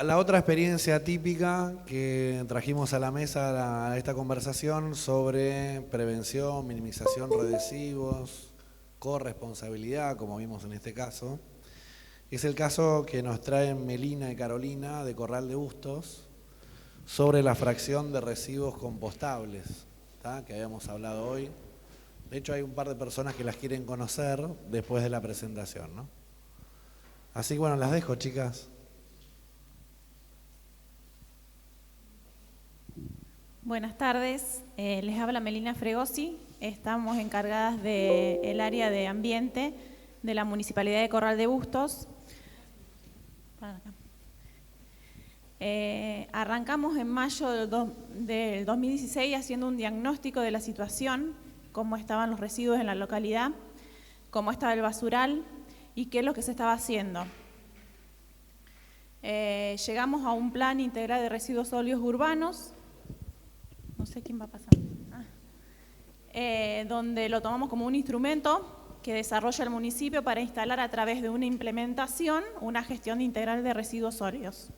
la otra experiencia típica que trajimos a la mesa a esta conversación sobre prevención, minimización de residuos, corresponsabilidad, como vimos en este caso, es el caso que nos traen Melina y Carolina de Corral de Bustos sobre la fracción de residuos compostables, ¿tá? Que habíamos hablado hoy. De hecho, hay un par de personas que las quieren conocer después de la presentación, ¿no? Así que bueno, las dejo, chicas. Buenas tardes, les habla Melina Fregosi. Estamos encargadas del área de ambiente de la Municipalidad de Corral de Bustos. Arrancamos en mayo del 2016 haciendo un diagnóstico de la situación, cómo estaban los residuos en la localidad, cómo estaba el basural y qué es lo que se estaba haciendo. Llegamos a un plan integral de residuos sólidos urbanos, no sé quién va a pasar, donde lo tomamos como un instrumento que desarrolla el municipio para instalar a través de una implementación una gestión integral de residuos sólidos.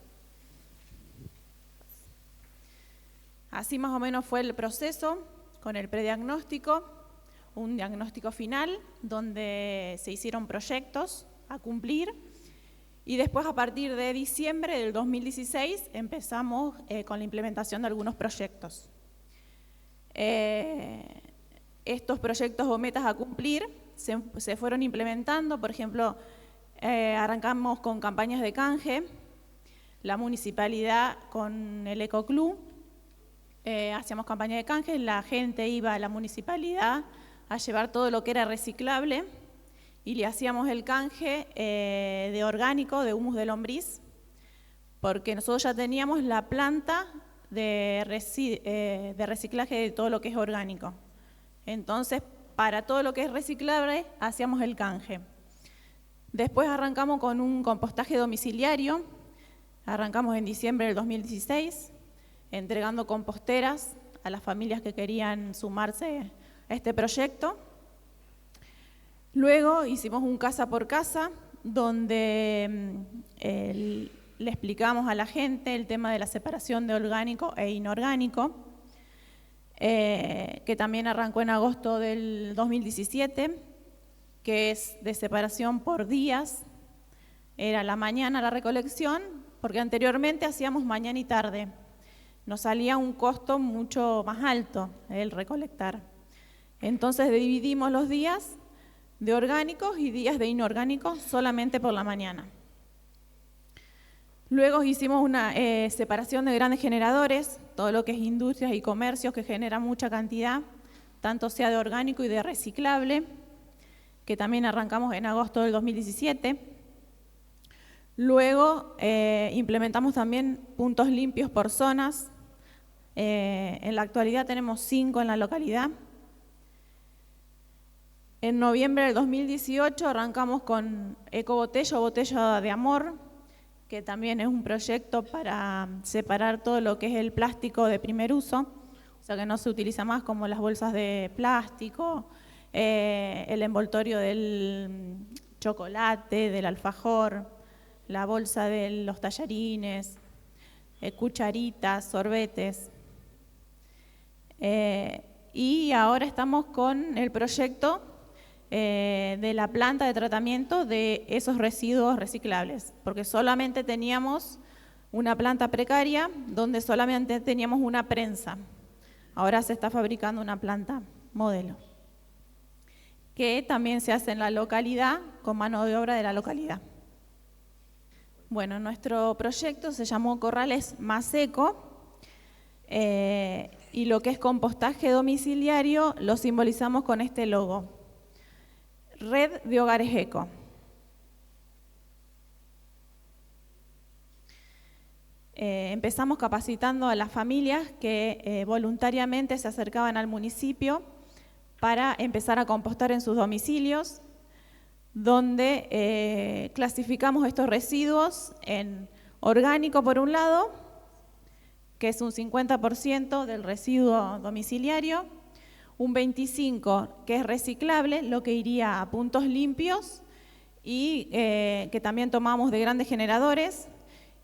Así más o menos fue el proceso, con el prediagnóstico, un diagnóstico final donde se hicieron proyectos a cumplir y después a partir de diciembre del 2016 empezamos con la implementación de algunos proyectos. Estos proyectos o metas a cumplir se fueron implementando, por ejemplo, arrancamos con campañas de canje, la municipalidad con el Ecoclub, hacíamos campañas de canje, la gente iba a la municipalidad a llevar todo lo que era reciclable y le hacíamos el canje de orgánico, de humus de lombriz, porque nosotros ya teníamos la planta de reciclaje de todo lo que es orgánico. Entonces, para todo lo que es reciclable, hacíamos el canje. Después arrancamos con un compostaje domiciliario, arrancamos en diciembre del 2016, entregando composteras a las familias que querían sumarse a este proyecto. Luego hicimos un casa por casa, donde le explicamos a la gente el tema de la separación de orgánico e inorgánico, que también arrancó en agosto del 2017, que es de separación por días. Era la mañana la recolección, porque anteriormente hacíamos mañana y tarde. Nos salía un costo mucho más alto el recolectar. Entonces dividimos los días de orgánicos y días de inorgánicos solamente por la mañana. Luego hicimos una separación de grandes generadores, todo lo que es industrias y comercios que generan mucha cantidad, tanto sea de orgánico y de reciclable, que también arrancamos en agosto del 2017. Luego implementamos también puntos limpios por zonas. En la actualidad tenemos 5 en la localidad. En noviembre del 2018 arrancamos con Ecobotella o Botella de Amor, que también es un proyecto para separar todo lo que es el plástico de primer uso, o sea que no se utiliza más, como las bolsas de plástico, el envoltorio del chocolate, del alfajor, la bolsa de los tallarines, cucharitas, sorbetes. Y ahora estamos con el proyecto de la planta de tratamiento de esos residuos reciclables, porque solamente teníamos una planta precaria donde solamente teníamos una prensa. Ahora se está fabricando una planta modelo, que también se hace en la localidad con mano de obra de la localidad. Bueno, nuestro proyecto se llamó Corrales Más Eco, y lo que es compostaje domiciliario lo simbolizamos con este logo: Red de Hogares Eco. Empezamos capacitando a las familias que voluntariamente se acercaban al municipio para empezar a compostar en sus domicilios, donde clasificamos estos residuos en orgánico por un lado, que es un 50% del residuo domiciliario, un 25% que es reciclable, lo que iría a puntos limpios y que también tomamos de grandes generadores,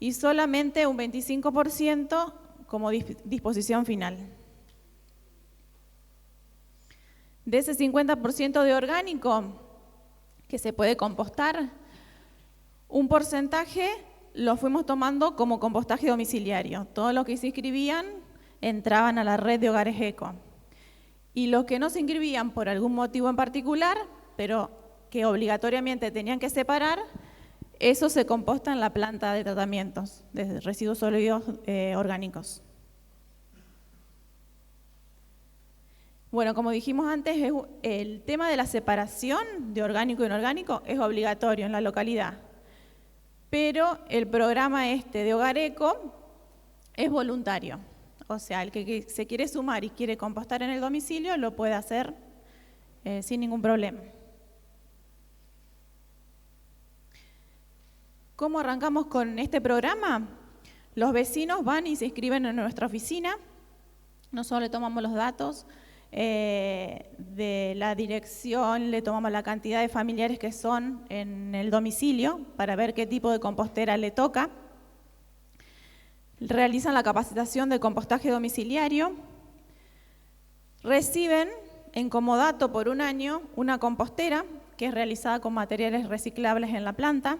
y solamente un 25% como disposición final. De ese 50% de orgánico que se puede compostar, un porcentaje lo fuimos tomando como compostaje domiciliario. Todos los que se inscribían entraban a la red de hogares eco. Y los que no se inscribían por algún motivo en particular, pero que obligatoriamente tenían que separar, eso se composta en la planta de tratamientos de residuos sólidos orgánicos. Bueno, como dijimos antes, el tema de la separación de orgánico e inorgánico es obligatorio en la localidad, pero el programa de Hogar Eco es voluntario. O sea, el que se quiere sumar y quiere compostar en el domicilio lo puede hacer sin ningún problema. ¿Cómo arrancamos con este programa? Los vecinos van y se inscriben en nuestra oficina. Nosotros le tomamos los datos de la dirección, le tomamos la cantidad de familiares que son en el domicilio para ver qué tipo de compostera le toca. Realizan la capacitación de compostaje domiciliario, reciben en comodato por un año una compostera que es realizada con materiales reciclables en la planta.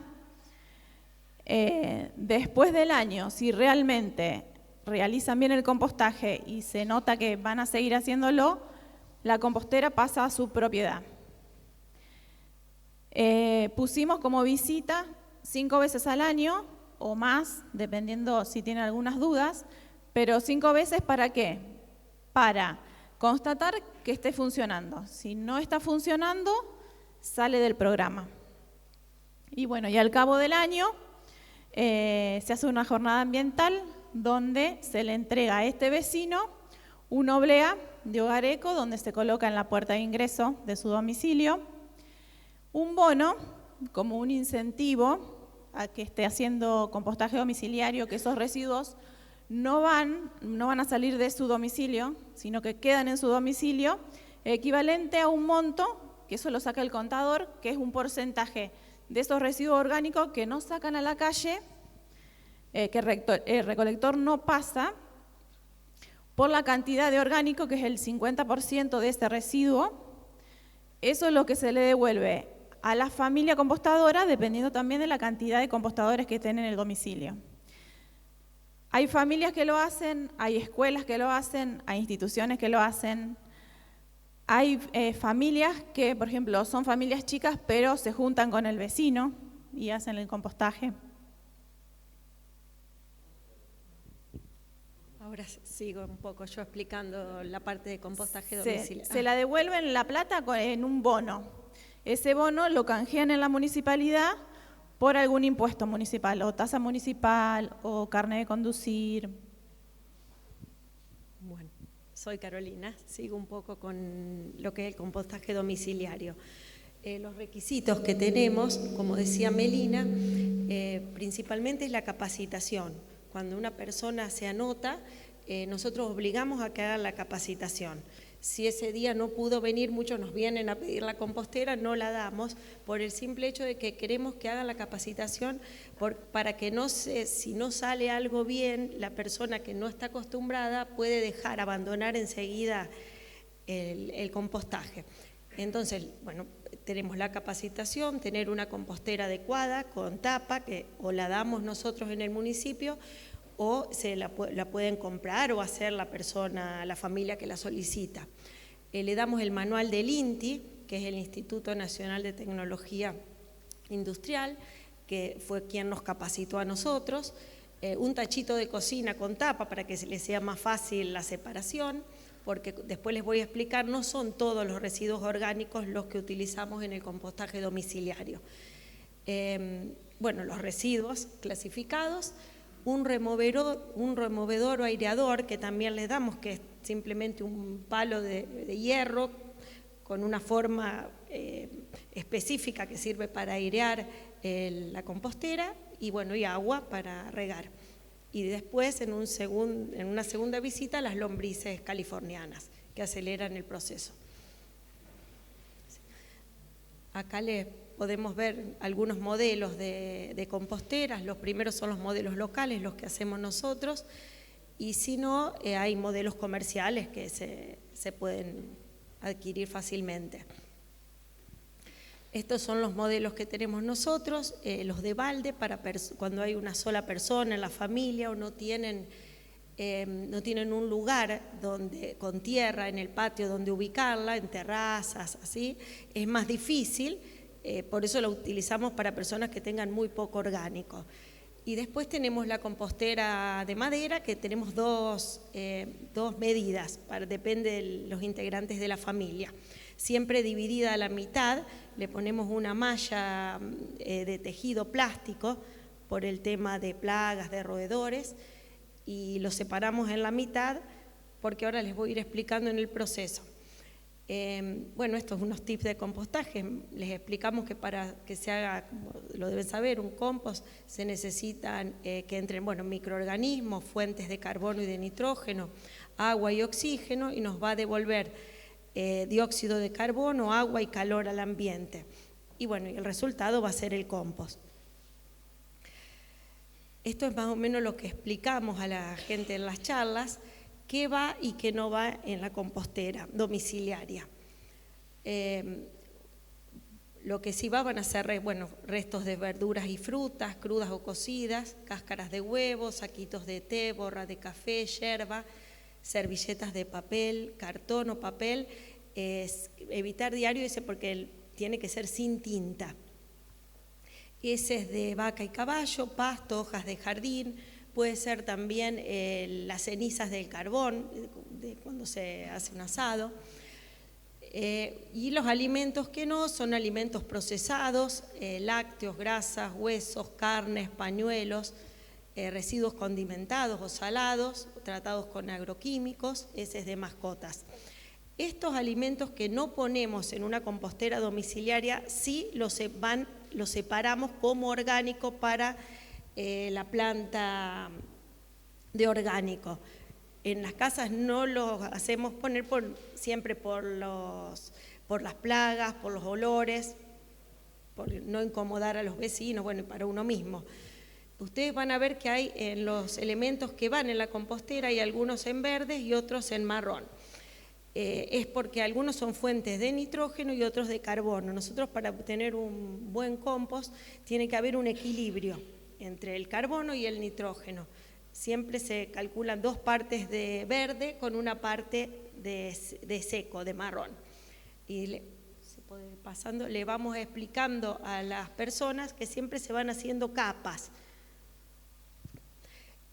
Después del año, si realmente realizan bien el compostaje y se nota que van a seguir haciéndolo, la compostera pasa a su propiedad. Pusimos como visita 5 veces al año o más, dependiendo si tienen algunas dudas, pero 5 veces ¿para qué? Para constatar que esté funcionando. Si no está funcionando, sale del programa. Y bueno, y al cabo del año se hace una jornada ambiental donde se le entrega a este vecino un oblea de Hogar Eco donde se coloca en la puerta de ingreso de su domicilio un bono como un incentivo a que esté haciendo compostaje domiciliario, que esos residuos no van a salir de su domicilio, sino que quedan en su domicilio, equivalente a un monto, que eso lo saca el contador, que es un porcentaje de esos residuos orgánicos que no sacan a la calle, que el recolector no pasa, por la cantidad de orgánico, que es el 50% de ese residuo. Eso es lo que se le devuelve a la familia compostadora, dependiendo también de la cantidad de compostadores que estén en el domicilio. Hay familias que lo hacen, hay escuelas que lo hacen, hay instituciones que lo hacen. Hay familias que, por ejemplo, son familias chicas, pero se juntan con el vecino y hacen el compostaje. Ahora sigo un poco yo explicando la parte de compostaje domiciliario. Se la devuelven la plata en un bono. Ese bono lo canjean en la municipalidad por algún impuesto municipal, o tasa municipal, o carnet de conducir. Bueno, soy Carolina, sigo un poco con lo que es el compostaje domiciliario. Los requisitos que tenemos, como decía Melina, principalmente es la capacitación. Cuando una persona se anota, nosotros obligamos a que haga la capacitación. Si ese día no pudo venir, muchos nos vienen a pedir la compostera, no la damos por el simple hecho de que queremos que haga la capacitación para que si no sale algo bien, la persona que no está acostumbrada puede abandonar enseguida el compostaje. Entonces, bueno, tenemos la capacitación, tener una compostera adecuada con tapa, que o la damos nosotros en el municipio o la pueden comprar o hacer la familia que la solicita. Le damos el manual del INTI, que es el Instituto Nacional de Tecnología Industrial, que fue quien nos capacitó a nosotros, un tachito de cocina con tapa para que les sea más fácil la separación, porque después les voy a explicar, no son todos los residuos orgánicos los que utilizamos en el compostaje domiciliario. Bueno, los residuos clasificados, un removedor o aireador que también les damos, que es simplemente un palo de hierro con una forma específica que sirve para airear la compostera y bueno, y agua para regar. Y después, en una segunda visita, las lombrices californianas, que aceleran el proceso. Acá les podemos ver algunos modelos de composteras. Los primeros son los modelos locales, los que hacemos nosotros, y si no, hay modelos comerciales que se pueden adquirir fácilmente. Estos son los modelos que tenemos nosotros, los de balde, para cuando hay una sola persona en la familia o no tienen un lugar con tierra en el patio donde ubicarla, en terrazas, así, es más difícil, por eso lo utilizamos para personas que tengan muy poco orgánico. Y después tenemos la compostera de madera, que tenemos dos medidas, depende de los integrantes de la familia. Siempre dividida a la mitad, le ponemos una malla de tejido plástico por el tema de plagas, de roedores, y lo separamos en la mitad, porque ahora les voy a ir explicando en el proceso. Bueno, estos son unos tips de compostaje. Les explicamos que para que se haga, como lo deben saber, un compost, se necesitan que entren microorganismos, fuentes de carbono y de nitrógeno, agua y oxígeno, y nos va a devolver dióxido de carbono, agua y calor al ambiente. Y bueno, el resultado va a ser el compost. Esto es más o menos lo que explicamos a la gente en las charlas, qué va y qué no va en la compostera domiciliaria. Lo que sí van a ser restos de verduras y frutas, crudas o cocidas, cáscaras de huevos, saquitos de té, borra de café, yerba, servilletas de papel, cartón o papel. Evitar diario ese porque tiene que ser sin tinta. Heces de vaca y caballo, pasto, hojas de jardín. Puede ser también las cenizas del carbón, de cuando se hace un asado. Y los alimentos que no son alimentos procesados, lácteos, grasas, huesos, carnes, pañuelos, residuos condimentados o salados, tratados con agroquímicos, heces de mascotas. Estos alimentos que no ponemos en una compostera domiciliaria, sí los separamos como orgánico para la planta de orgánico. En las casas no los hacemos poner siempre por las plagas, por los olores, por no incomodar a los vecinos, y para uno mismo. Ustedes van a ver que hay en los elementos que van en la compostera, hay algunos en verdes y otros en marrón. Es porque algunos son fuentes de nitrógeno y otros de carbono. Nosotros, para obtener un buen compost, tiene que haber un equilibrio entre el carbono y el nitrógeno. Siempre se calculan 2 partes de verde con una parte de seco, de marrón. Y le vamos explicando a las personas que siempre se van haciendo capas.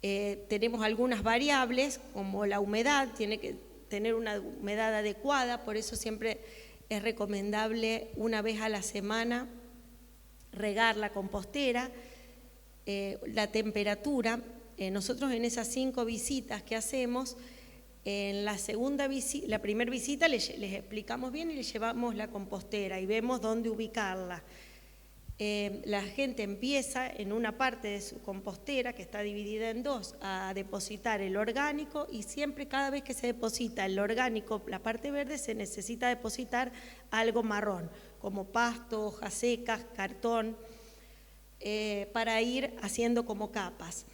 Tenemos algunas variables, como la humedad, tiene que tener una humedad adecuada, por eso siempre es recomendable una vez a la semana regar la compostera. La temperatura, nosotros en esas 5 visitas que hacemos, en la primera visita les explicamos bien y les llevamos la compostera y vemos dónde ubicarla. La gente empieza en una parte de su compostera, que está dividida en 2, a depositar el orgánico, y siempre, cada vez que se deposita el orgánico, la parte verde, se necesita depositar algo marrón, como pasto, hojas secas, cartón, para ir haciendo como capas.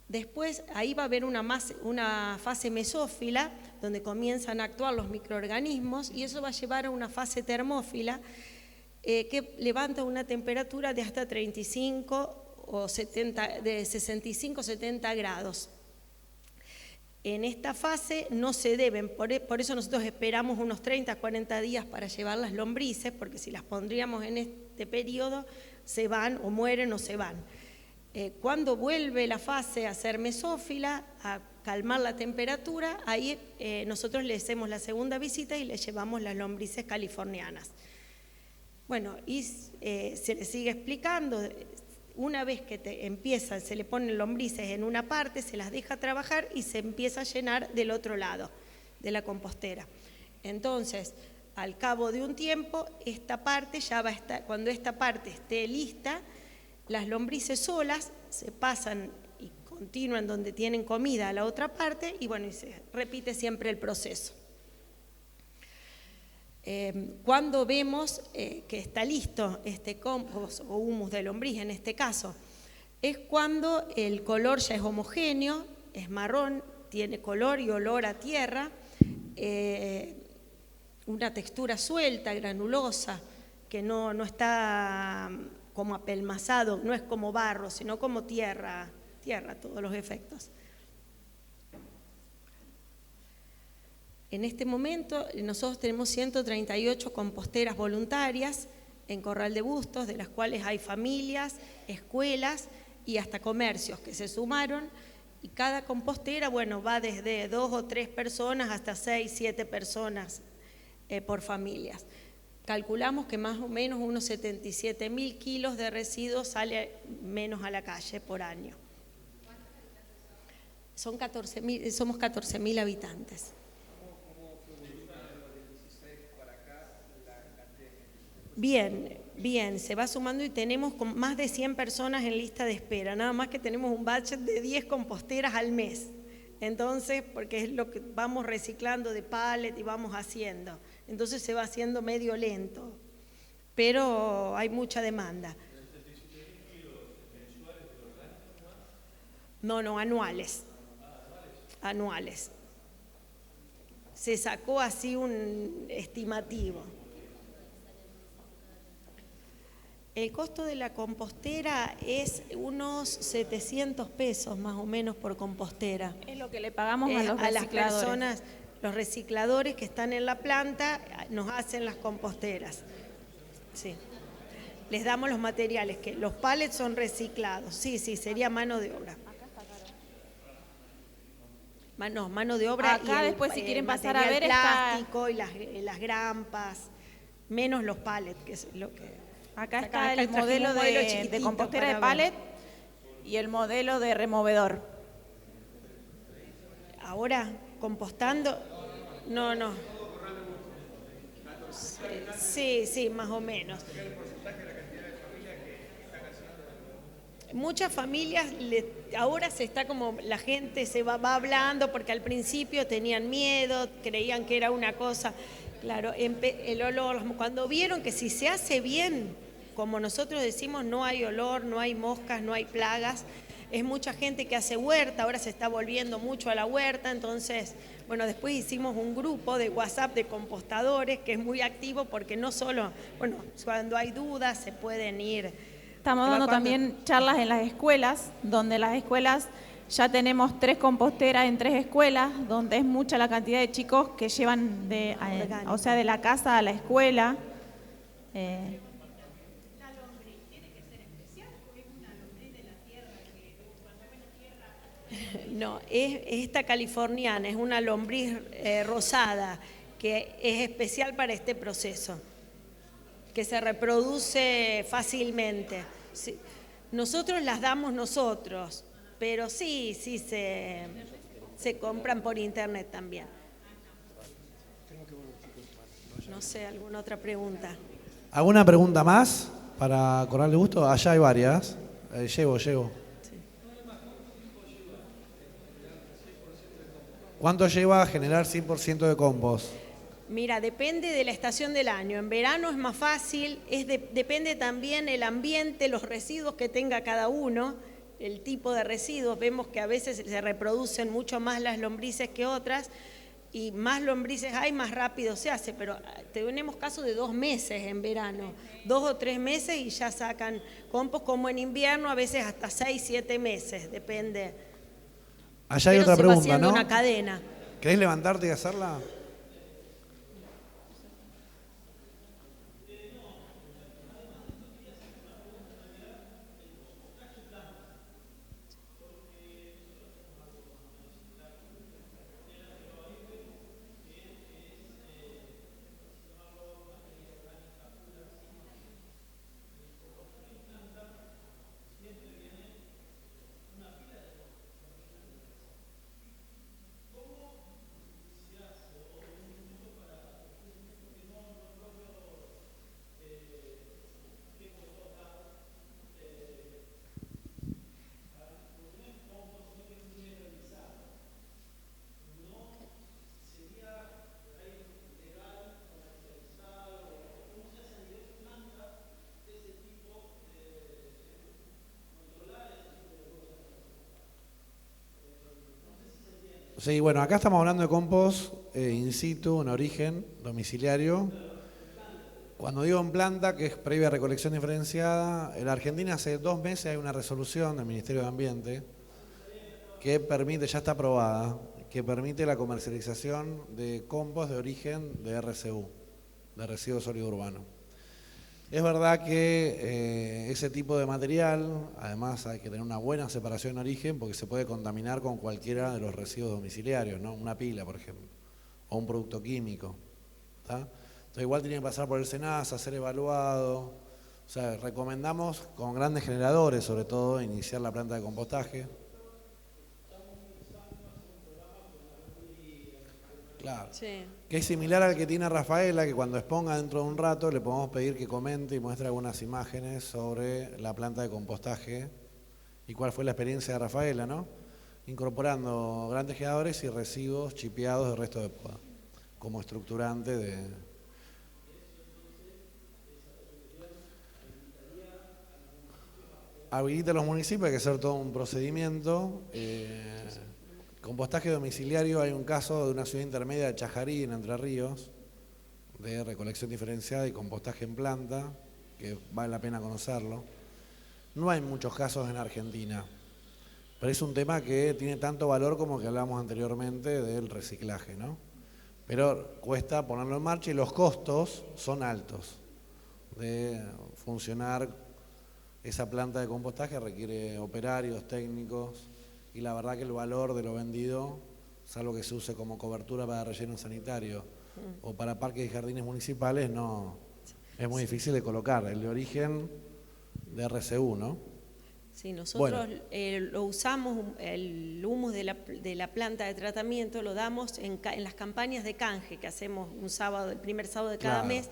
Después ahí va a haber una fase mesófila, donde comienzan a actuar los microorganismos, y eso va a llevar a una fase termófila, que levanta una temperatura de hasta 35 o 70, de 65 70 grados. En esta fase no se deben, por eso nosotros esperamos unos 30 40 días para llevar las lombrices, porque si las pondríamos en este periodo se van o mueren o se van. Cuando vuelve la fase a ser mesófila, a calmar la temperatura, ahí nosotros le hacemos la segunda visita y le llevamos las lombrices californianas. Bueno, y se le sigue explicando. Una vez que se le ponen lombrices en una parte, se las deja trabajar y se empieza a llenar del otro lado de la compostera. Entonces, al cabo de un tiempo, esta parte ya va a estar, cuando esta parte esté lista, las lombrices solas se pasan y continúan donde tienen comida a la otra parte, y se repite siempre el proceso. Cuando vemos que está listo este compost o humus de lombriz en este caso, es cuando el color ya es homogéneo, es marrón, tiene color y olor a tierra, una textura suelta, granulosa, que no está como apelmazado, no es como barro, sino como tierra, todos los efectos. En este momento nosotros tenemos 138 composteras voluntarias en Corral de Bustos, de las cuales hay familias, escuelas y hasta comercios que se sumaron, y cada compostera, bueno, va desde 2 o 3 personas hasta 6, 7 personas por familias. Calculamos que más o menos unos 77.000 kilos de residuos sale menos a la calle por año. Somos 14.000 habitantes. Bien, se va sumando y tenemos más de 100 personas en lista de espera, nada más que tenemos un budget de 10 composteras al mes. Entonces, porque es lo que vamos reciclando de pallet y vamos haciendo. Entonces se va haciendo medio lento, pero hay mucha demanda. No, anuales. Anuales. Se sacó así un estimativo. El costo de la compostera es unos 700 pesos más o menos por compostera. Es lo que le pagamos a los las personas, los recicladores que están en la planta nos hacen las composteras. Sí. Les damos los materiales, que los pallets son reciclados. Sí, sería mano de obra. Mano de obra. Acá y después si quieren pasar a ver el plástico y las grampas, menos los pallets, que es lo que... Acá está el modelo de compostera de pallet y el modelo de removedor. Ahora, compostando, no. Sí, más o menos. Muchas familias, ahora se está como, la gente se va hablando, porque al principio tenían miedo, creían que era una cosa, claro, el olor, cuando vieron que si se hace bien, como nosotros decimos, no hay olor, no hay moscas, no hay plagas. Es mucha gente que hace huerta, ahora se está volviendo mucho a la huerta, entonces, bueno, después hicimos un grupo de WhatsApp de compostadores que es muy activo porque no solo, bueno, cuando hay dudas se pueden ir. Estamos dando también charlas en las escuelas, donde las escuelas ya tenemos 3 composteras en 3 escuelas, donde es mucha la cantidad de chicos que llevan de la casa a la escuela. No, es esta californiana, es una lombriz rosada que es especial para este proceso, que se reproduce fácilmente. Sí, nosotros las damos nosotros, pero sí se compran por internet también. No sé, ¿alguna otra pregunta? ¿Alguna pregunta más para Corral de Bustos? Allá hay varias. Llego. ¿Cuánto lleva a generar 100% de compost? Mira, depende de la estación del año. En verano es más fácil, depende también el ambiente, los residuos que tenga cada uno, el tipo de residuos. Vemos que a veces se reproducen mucho más las lombrices que otras, y más lombrices hay, más rápido se hace, pero tenemos casos de 2 meses en verano, 2 o 3 meses y ya sacan compost, como en invierno a veces hasta 6, 7 meses, depende. Allá hay pero otra se pregunta, va haciendo ¿no? una cadena. ¿Querés levantarte y hacerla? Sí, bueno, acá estamos hablando de compost in situ, en origen, domiciliario. Cuando digo en planta, que es previa recolección diferenciada, en Argentina hace 2 meses hay una resolución del Ministerio de Ambiente que permite, ya está aprobada, que permite la comercialización de compost de origen de RSU, de residuos sólidos urbanos. Es verdad que ese tipo de material, además hay que tener una buena separación en origen porque se puede contaminar con cualquiera de los residuos domiciliarios, ¿no? Una pila, por ejemplo, o un producto químico, ¿tá? Entonces igual tiene que pasar por el SENASA, ser evaluado. O sea, recomendamos con grandes generadores, sobre todo, iniciar la planta de compostaje. Claro. Sí. Que es similar al que tiene Rafaela, que cuando exponga dentro de un rato le podemos pedir que comente y muestre algunas imágenes sobre la planta de compostaje y cuál fue la experiencia de Rafaela, ¿no? Incorporando grandes generadores y residuos chipeados de resto de poda, como estructurante de... Habilita a los municipios, hay que hacer todo un procedimiento. Compostaje domiciliario, hay un caso de una ciudad intermedia de Chajarí, en Entre Ríos, de recolección diferenciada y compostaje en planta, que vale la pena conocerlo. No hay muchos casos en Argentina, pero es un tema que tiene tanto valor como que hablábamos anteriormente del reciclaje, ¿no? Pero cuesta ponerlo en marcha y los costos son altos de funcionar. Esa planta de compostaje requiere operarios, técnicos, y la verdad que el valor de lo vendido, salvo que se use como cobertura para relleno sanitario o para parques y jardines municipales, no es muy difícil de colocar. El de origen de RCU, ¿no? Sí, nosotros lo usamos, el humus de la planta de tratamiento lo damos en las campañas de canje que hacemos un sábado, el primer sábado de cada mes.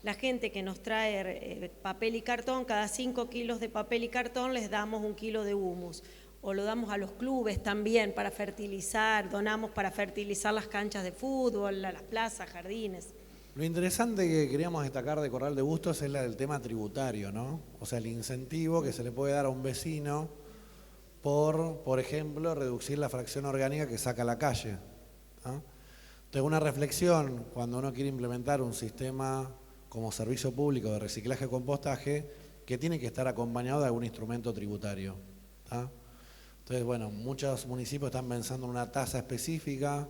La gente que nos trae papel y cartón, cada 5 kilos de papel y cartón les damos 1 kilo de humus. O lo damos a los clubes también para fertilizar, donamos para fertilizar las canchas de fútbol, las plazas, jardines. Lo interesante que queríamos destacar de Corral de Bustos es el tema tributario, ¿no? O sea, el incentivo que se le puede dar a un vecino por ejemplo, reducir la fracción orgánica que saca a la calle, ¿no? Entonces, una reflexión cuando uno quiere implementar un sistema como servicio público de reciclaje y compostaje, que tiene que estar acompañado de algún instrumento tributario, ¿tá? Entonces, bueno, muchos municipios están pensando en una tasa específica,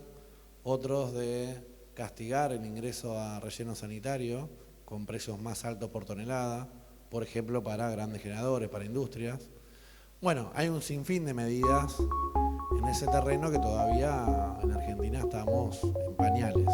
otros de castigar el ingreso a relleno sanitario con precios más altos por tonelada, por ejemplo, para grandes generadores, para industrias. Bueno, hay un sinfín de medidas en ese terreno que todavía en Argentina estamos en pañales.